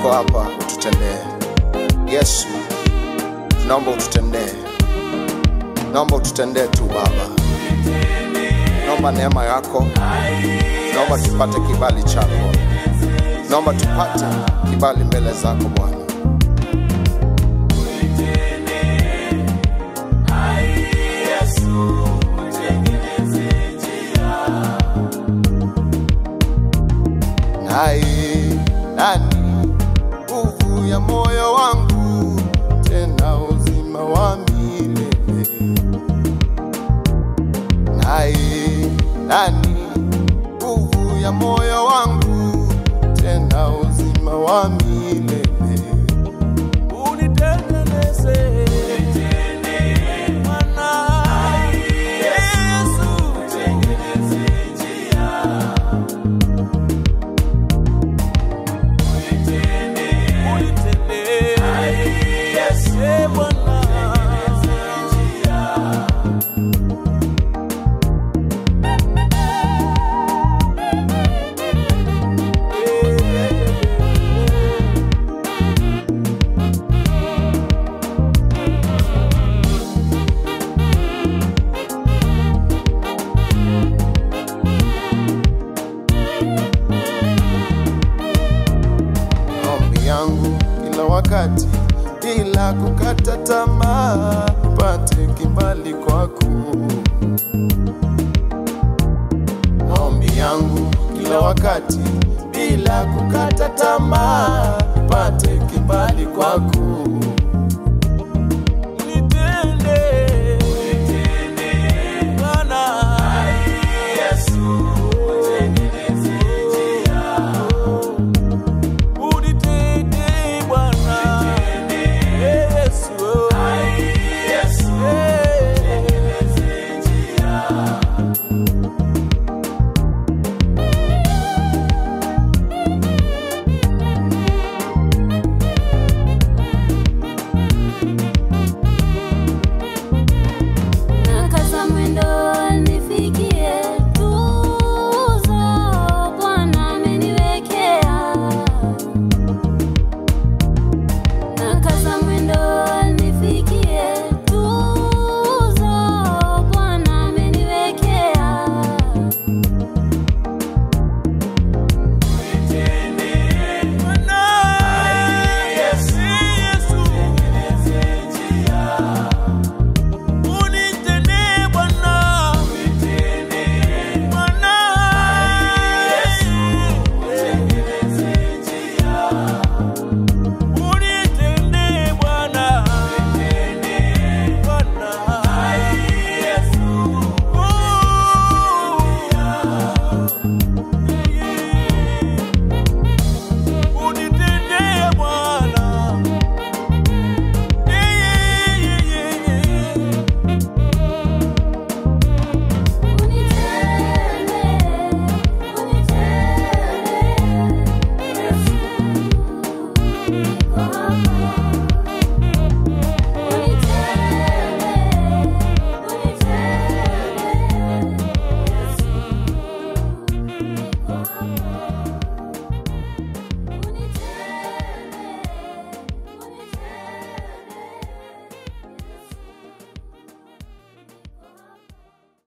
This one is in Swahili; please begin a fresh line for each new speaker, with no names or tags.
tuko hapa ututendee. Yesu, naomba ututendee. Naomba ututendee tu Baba. Naomba neema yako. Naomba tupate kibali chako. Naomba tupate kibali mbele zako Bwana. Nani nguvu ya moyo wangu, tena uzima wa milele. Nani nguvu ya moyo wangu, tena uzima wa milele. Unitengeneze kila wakati, bila kukata tamaa, nipate kibali kwako. Maombi yangu kila wakati, bila kukata tamaa, nipate kibali kwako.